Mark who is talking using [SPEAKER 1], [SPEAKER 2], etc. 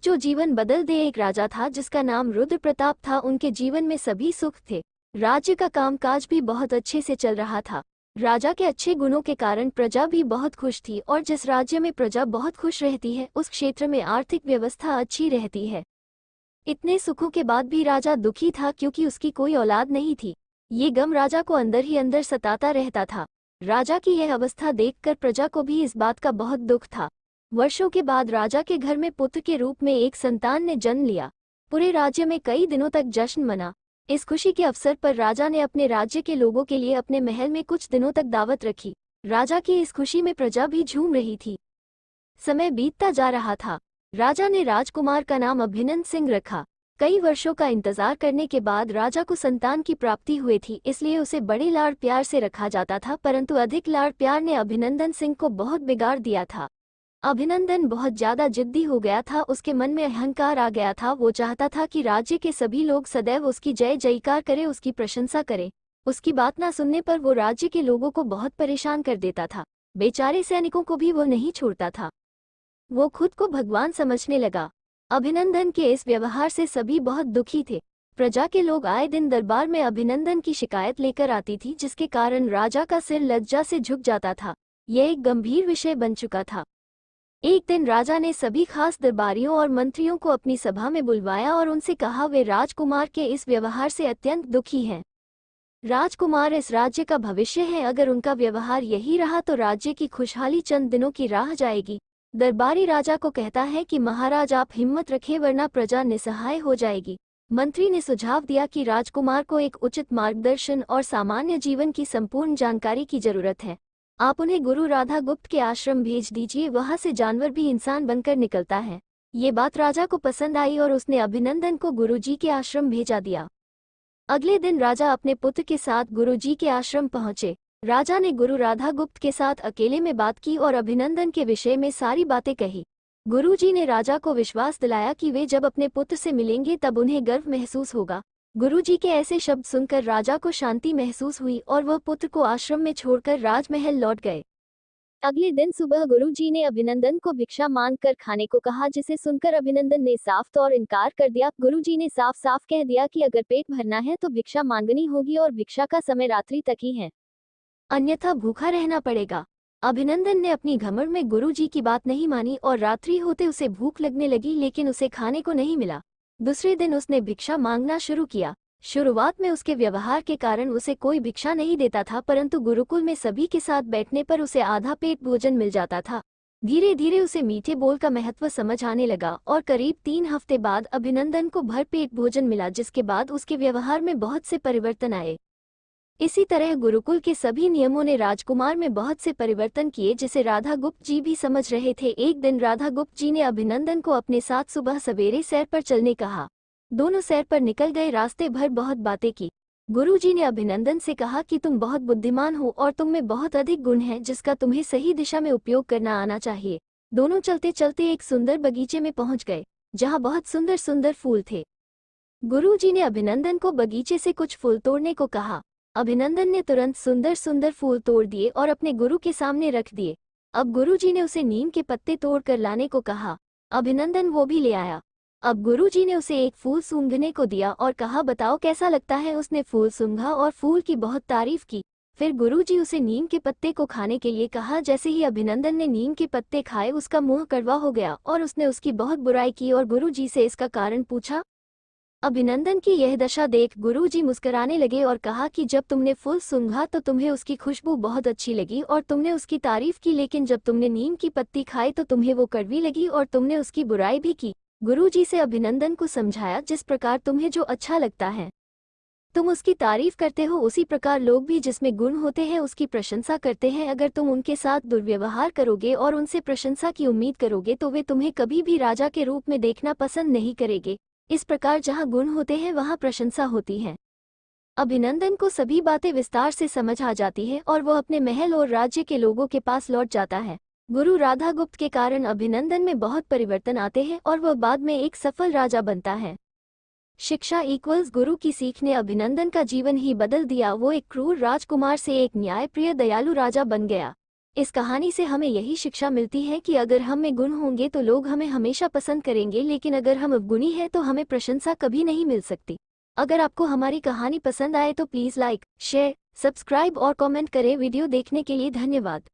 [SPEAKER 1] जो जीवन बदल दे। एक राजा था जिसका नाम रुद्र प्रताप था। उनके जीवन में सभी सुख थे। राज्य का कामकाज भी बहुत अच्छे से चल रहा था। राजा के अच्छे गुणों के कारण प्रजा भी बहुत खुश थी और जिस राज्य में प्रजा बहुत खुश रहती है उस क्षेत्र में आर्थिक व्यवस्था अच्छी रहती है। इतने सुखों के बाद भी राजा दुखी था क्योंकि उसकी कोई औलाद नहीं थी। ये गम राजा को अंदर ही अंदर सताता रहता था। राजा की यह अवस्था देखकर प्रजा को भी इस बात का बहुत दुख था। वर्षों के बाद राजा के घर में पुत्र के रूप में एक संतान ने जन्म लिया। पूरे राज्य में कई दिनों तक जश्न मना। इस खुशी के अवसर पर राजा ने अपने राज्य के लोगों के लिए अपने महल में कुछ दिनों तक दावत रखी। राजा की इस खुशी में प्रजा भी झूम रही थी। समय बीतता जा रहा था। राजा ने राजकुमार का नाम अभिनंदन सिंह रखा। कई वर्षों का इंतजार करने के बाद राजा को संतान की प्राप्ति हुई थी, इसलिए उसे बड़े लाड़ प्यार से रखा जाता था। परंतु अधिक लाड़ प्यार ने अभिनंदन सिंह को बहुत बिगाड़ दिया था। अभिनंदन बहुत ज्यादा जिद्दी हो गया था। उसके मन में अहंकार आ गया था। वो चाहता था कि राज्य के सभी लोग सदैव उसकी जय जयकार करें, उसकी प्रशंसा करें। उसकी बात ना सुनने पर वो राज्य के लोगों को बहुत परेशान कर देता था। बेचारे सैनिकों को भी वो नहीं छोड़ता था। वो खुद को भगवान समझने लगा। अभिनंदन के इस व्यवहार से सभी बहुत दुखी थे। प्रजा के लोग आए दिन दरबार में अभिनंदन की शिकायत लेकर आती थी, जिसके कारण राजा का सिर लज्जा से झुक जाता था। यह एक गंभीर विषय बन चुका था। एक दिन राजा ने सभी खास दरबारियों और मंत्रियों को अपनी सभा में बुलवाया और उनसे कहा वे राजकुमार के इस व्यवहार से अत्यंत दुखी हैं। राजकुमार इस राज्य का भविष्य है। अगर उनका व्यवहार यही रहा तो राज्य की खुशहाली चंद दिनों की राह जाएगी। दरबारी राजा को कहता है कि महाराज आप हिम्मत रखें वरना प्रजा निसहाय हो जाएगी। मंत्री ने सुझाव दिया कि राजकुमार को एक उचित मार्गदर्शन और सामान्य जीवन की संपूर्ण जानकारी की जरूरत है। आप उन्हें गुरु राधा गुप्त के आश्रम भेज दीजिए, वहां से जानवर भी इंसान बनकर निकलता है। ये बात राजा को पसंद आई और उसने अभिनंदन को गुरुजी के आश्रम भेजा दिया। अगले दिन राजा अपने पुत्र के साथ गुरुजी के आश्रम पहुंचे। राजा ने गुरु राधा गुप्त के साथ अकेले में बात की और अभिनंदन के विषय में सारी बातें कही। गुरुजी ने राजा को विश्वास दिलाया कि वे जब अपने पुत्र से मिलेंगे तब उन्हें गर्व महसूस होगा। गुरुजी के ऐसे शब्द सुनकर राजा को शांति महसूस हुई और वह पुत्र को आश्रम में छोड़कर राजमहल लौट गए। अगले दिन सुबह गुरुजी ने अभिनंदन को भिक्षा मांगकर खाने को कहा, जिसे सुनकर अभिनंदन ने साफ तौर इनकार कर दिया। गुरुजी ने साफ साफ कह दिया कि अगर पेट भरना है तो भिक्षा मांगनी होगी और भिक्षा का समय रात्रि तक ही है, अन्यथा भूखा रहना पड़ेगा। अभिनंदन ने अपनी घमंड में गुरुजी की बात नहीं मानी और रात्रि होते उसे भूख लगने लगी, लेकिन उसे खाने को नहीं मिला। दूसरे दिन उसने भिक्षा मांगना शुरू किया। शुरुआत में उसके व्यवहार के कारण उसे कोई भिक्षा नहीं देता था, परंतु गुरुकुल में सभी के साथ बैठने पर उसे आधा पेट भोजन मिल जाता था। धीरे धीरे उसे मीठे बोल का महत्व समझ आने लगा और करीब 3 हफ्ते बाद अभिनंदन को भरपेट भोजन मिला, जिसके बाद उसके व्यवहार में बहुत से परिवर्तन आए। इसी तरह गुरुकुल के सभी नियमों ने राजकुमार में बहुत से परिवर्तन किए, जिसे राधा गुप्त जी भी समझ रहे थे। एक दिन राधा गुप्त जी ने अभिनंदन को अपने साथ सुबह सवेरे सैर पर चलने कहा। दोनों सैर पर निकल गए। रास्ते भर बहुत बातें की। गुरुजी ने अभिनंदन से कहा कि तुम बहुत बुद्धिमान हो और तुम में बहुत अधिक गुण है, जिसका तुम्हें सही दिशा में उपयोग करना आना चाहिए। दोनों चलते चलते एक सुंदर बगीचे में पहुंच गए, जहां बहुत सुंदर सुंदर फूल थे। गुरुजी ने अभिनंदन को बगीचे से कुछ फूल तोड़ने को कहा। अभिनंदन ने तुरंत सुंदर सुंदर फूल तोड़ दिए और अपने गुरु के सामने रख दिए। अब गुरुजी ने उसे नीम के पत्ते तोड़कर लाने को कहा। अभिनंदन वो भी ले आया। अब गुरुजी ने उसे एक फूल सूंघने को दिया और कहा बताओ कैसा लगता है। उसने फूल सूंघा और फूल की बहुत तारीफ की। फिर गुरुजी उसे नीम के पत्ते को खाने के लिए कहा। जैसे ही अभिनंदन ने नीम के पत्ते खाए उसका मुंह कड़वा हो गया और उसने उसकी बहुत बुराई की और गुरुजी से इसका कारण पूछा। अभिनंदन की यह दशा देख गुरुजी मुस्कुराने लगे और कहा कि जब तुमने फूल सूंघा तो तुम्हें उसकी खुशबू बहुत अच्छी लगी और तुमने उसकी तारीफ की, लेकिन जब तुमने नीम की पत्ती खाई तो तुम्हें वो कड़वी लगी और तुमने उसकी बुराई भी की। गुरुजी से अभिनंदन को समझाया, जिस प्रकार तुम्हें जो अच्छा लगता है तुम उसकी तारीफ करते हो, उसी प्रकार लोग भी जिसमें गुण होते हैं उसकी प्रशंसा करते हैं। अगर तुम उनके साथ दुर्व्यवहार करोगे और उनसे प्रशंसा की उम्मीद करोगे तो वे तुम्हें कभी भी राजा के रूप में देखना पसंद नहीं करेंगे। इस प्रकार जहाँ गुण होते हैं वहाँ प्रशंसा होती है। अभिनंदन को सभी बातें विस्तार से समझ आ जाती है और वह अपने महल और राज्य के लोगों के पास लौट जाता है। गुरु राधा गुप्त के कारण अभिनंदन में बहुत परिवर्तन आते हैं और वह बाद में एक सफल राजा बनता है। शिक्षा इक्वल्स गुरु की सीख ने अभिनंदन का जीवन ही बदल दिया। वो एक क्रूर राजकुमार से एक न्यायप्रिय दयालु राजा बन गया। इस कहानी से हमें यही शिक्षा मिलती है कि अगर हम में गुण होंगे तो लोग हमें हमेशा पसंद करेंगे, लेकिन अगर हम अवगुणी हैं तो हमें प्रशंसा कभी नहीं मिल सकती। अगर आपको हमारी कहानी पसंद आए तो प्लीज़ लाइक, शेयर, सब्सक्राइब और कमेंट करें। वीडियो देखने के लिए धन्यवाद।